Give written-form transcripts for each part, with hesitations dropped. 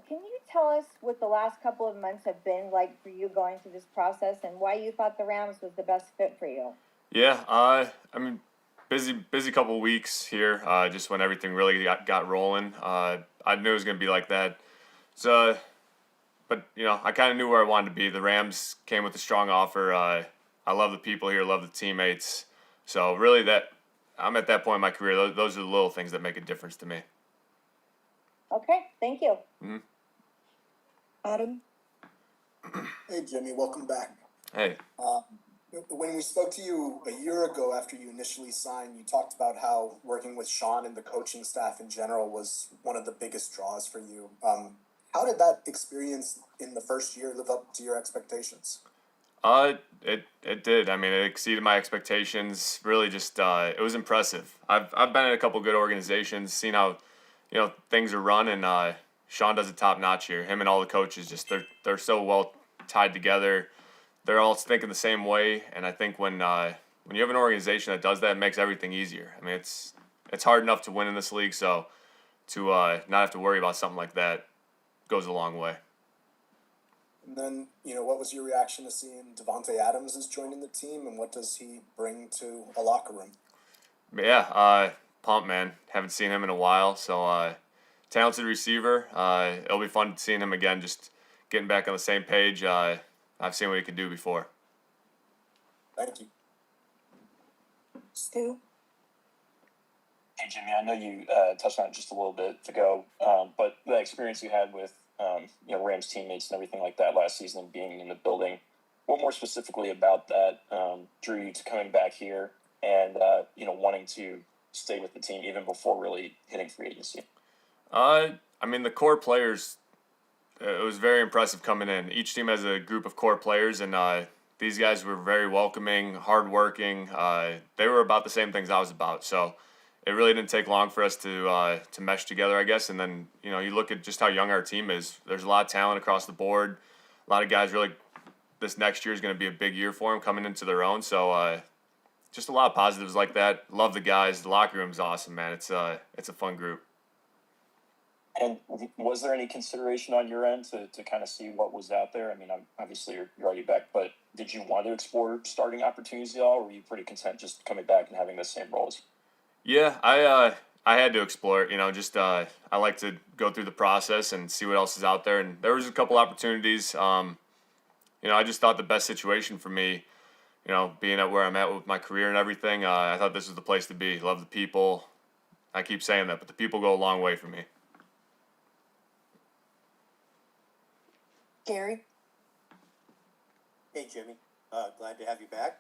can you tell us what the last couple of months have been like for you going through this process and why you thought the Rams was the best fit for you? Yeah, I mean, busy couple of weeks here. Just when everything really got rolling. I knew it was gonna be like that. So, but I kind of knew where I wanted to be. The Rams came with a strong offer. I love the people here, love the teammates. So really, that I'm at that point in my career. Those are the little things that make a difference to me. Okay, thank you. Mm-hmm. Adam? Hey, Jimmy, welcome back. Hey. When we spoke to you a year ago after you initially signed, you talked about how working with Sean and the coaching staff in general was one of the biggest draws for you. How did that experience in the first year live up to your expectations? It did. I mean, it exceeded my expectations. Really, just it was impressive. I've been in a couple good organizations, seen how things are run, and Sean does a top notch here. Him and all the coaches, just they're so well tied together. They're all thinking the same way, and I think when you have an organization that does that, it makes everything easier. I mean, it's hard enough to win in this league, so to not have to worry about something like that goes a long way. And then, what was your reaction to seeing Devontae Adams is joining the team, and what does he bring to a locker room? Yeah, pumped, man. Haven't seen him in a while, so talented receiver. It'll be fun seeing him again, just getting back on the same page. I've seen what he could do before. Thank you. Stu? Hey, Jimmy, I know you touched on it just a little bit ago, but the experience you had with Rams teammates and everything like that last season, being in the building, what more specifically about that drew you to coming back here and wanting to stay with the team even before really hitting free agency? I mean, the core players, it was very impressive coming in. Each team has a group of core players, and these guys were very welcoming, hardworking. They were about the same things I was about, so it really didn't take long for us to mesh together, I guess. And then you look at just how young our team is. There's a lot of talent across the board. A lot of guys really. This next year is going to be a big year for them coming into their own. So just a lot of positives like that. Love the guys. The locker room's awesome, man. It's a fun group. And was there any consideration on your end to kind of see what was out there? I mean, obviously you're already back, but did you want to explore starting opportunities at all, or were you pretty content just coming back and having the same roles? Yeah, I had to explore it. Just I like to go through the process and see what else is out there. And there was a couple opportunities. I just thought the best situation for me, being at where I'm at with my career and everything, I thought this was the place to be. Love the people. I keep saying that, but the people go a long way for me. Gary? Hey, Jimmy. Glad to have you back.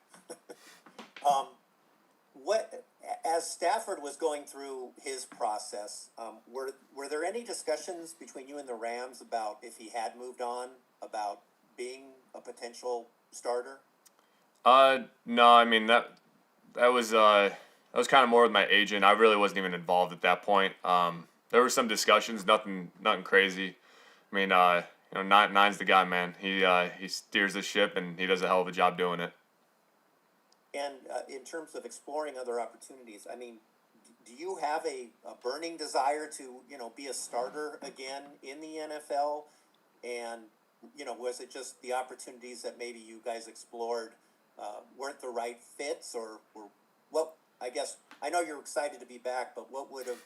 As Stafford was going through his process, were there any discussions between you and the Rams about if he had moved on, about being a potential starter? No, I mean that was kind of more with my agent. I really wasn't even involved at that point. There were some discussions, nothing crazy. I mean, Nine's the guy, man. He steers the ship and he does a hell of a job doing it. And in terms of exploring other opportunities, I mean, do you have a burning desire to be a starter again in the NFL? And was it just the opportunities that maybe you guys explored weren't the right fits, or what? I guess I know you're excited to be back, but what would have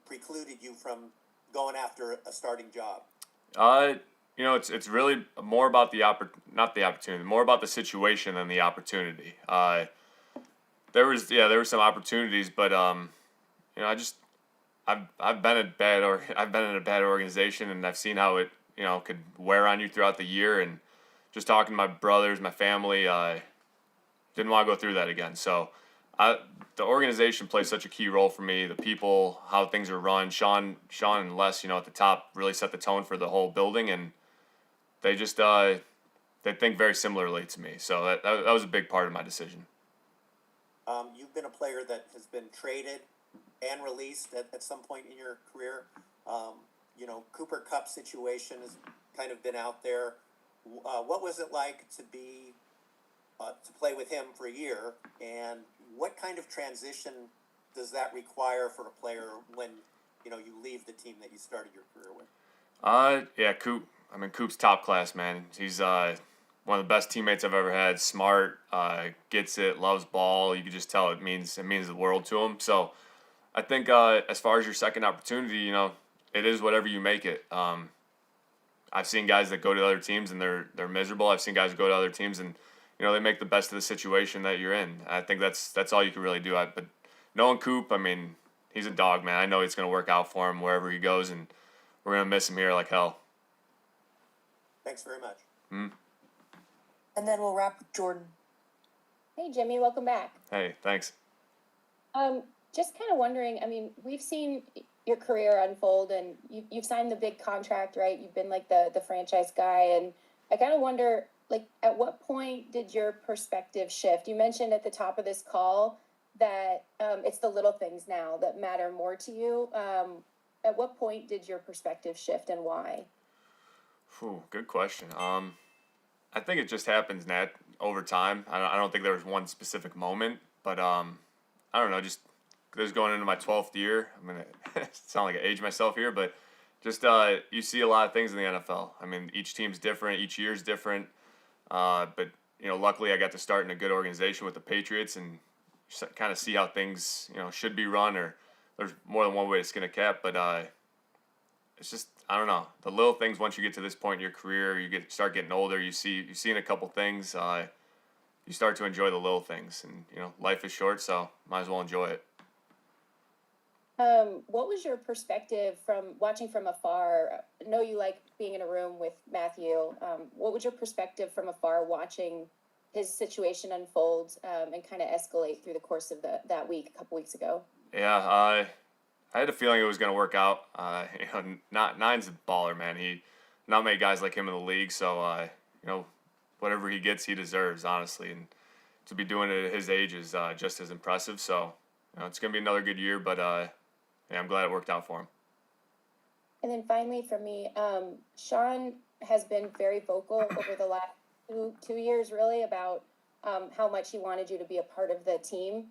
precluded you from going after a starting job? It's really more about not the opportunity, more about the situation than the opportunity. There were some opportunities, but I've been I've been in a bad organization, and I've seen how it could wear on you throughout the year. And just talking to my brothers, my family, didn't want to go through that again. So the organization plays such a key role for me. The people, how things are run. Sean and Les, at the top, really set the tone for the whole building, and they just they think very similarly to me. So that was a big part of my decision. You've been a player that has been traded and released at some point in your career. Cooper Kupp situation has kind of been out there. What was it like to play with him for a year, and what kind of transition does that require for a player when you leave the team that you started your career with? Yeah, Coop. I mean, Coop's top class, man. He's one of the best teammates I've ever had. Smart, gets it, loves ball. You can just tell it means the world to him. So I think as far as your second opportunity, it is whatever you make it. I've seen guys that go to other teams and they're miserable. I've seen guys go to other teams and they make the best of the situation that you're in. I think that's all you can really do. But knowing Coop, I mean, he's a dog, man. I know it's going to work out for him wherever he goes, and we're going to miss him here like hell. Thanks very much. And then we'll wrap with Jordan. Hey, Jimmy, welcome back. Hey, thanks. Just kind of wondering, I mean, we've seen your career unfold and you've signed the big contract, right? You've been like the franchise guy. And I kind of wonder, like, at what point did your perspective shift? You mentioned at the top of this call that it's the little things now that matter more to you. At what point did your perspective shift and why? Good question. I think it just happens over time. I don't think there was one specific moment, but I don't know. Just this going into my 12th year. I'm gonna sound like I age myself here, but just you see a lot of things in the NFL. I mean, each team's different, each year's different. But luckily I got to start in a good organization with the Patriots and kind of see how things should be run. Or there's more than one way to skin a cat, but it's just I don't know, the little things. Once you get to this point in your career, start getting older. You've seen a couple things. You start to enjoy the little things, and life is short, so might as well enjoy it. What was your perspective from watching from afar? I know you like being in a room with Matthew. What was your perspective from afar watching his situation unfold and kind of escalate through the course of that week, a couple weeks ago? Yeah, I had a feeling it was going to work out. Nine's a baller, man. He not many guys like him in the league, so whatever he gets, he deserves, honestly. And to be doing it at his age is just as impressive. So it's going to be another good year, but yeah, I'm glad it worked out for him. And then finally, for me, Sean has been very vocal over the last two years, really, about how much he wanted you to be a part of the team.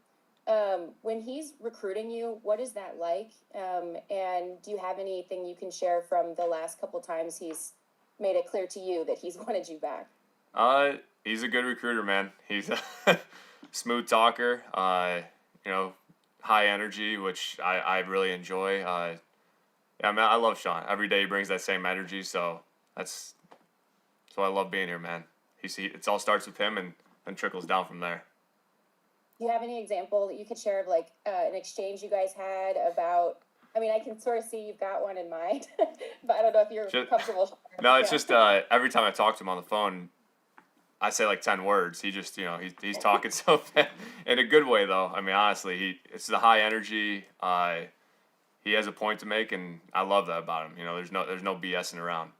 When he's recruiting you, what is that like? And do you have anything you can share from the last couple times he's made it clear to you that he's wanted you back? He's a good recruiter, man. He's a smooth talker. High energy, which I really enjoy. Yeah, man, I love Sean. Every day he brings that same energy, so that's why I love being here, man. It all starts with him and then trickles down from there. Do you have any example that you could share of like an exchange you guys had about? I mean, I can sort of see you've got one in mind, but I don't know if you're comfortable. No, it's just every time I talk to him on the phone, I say like 10 words. He just, he's talking so fast in a good way, though. I mean, honestly, it's the high energy. He has a point to make, and I love that about him. There's no BSing around.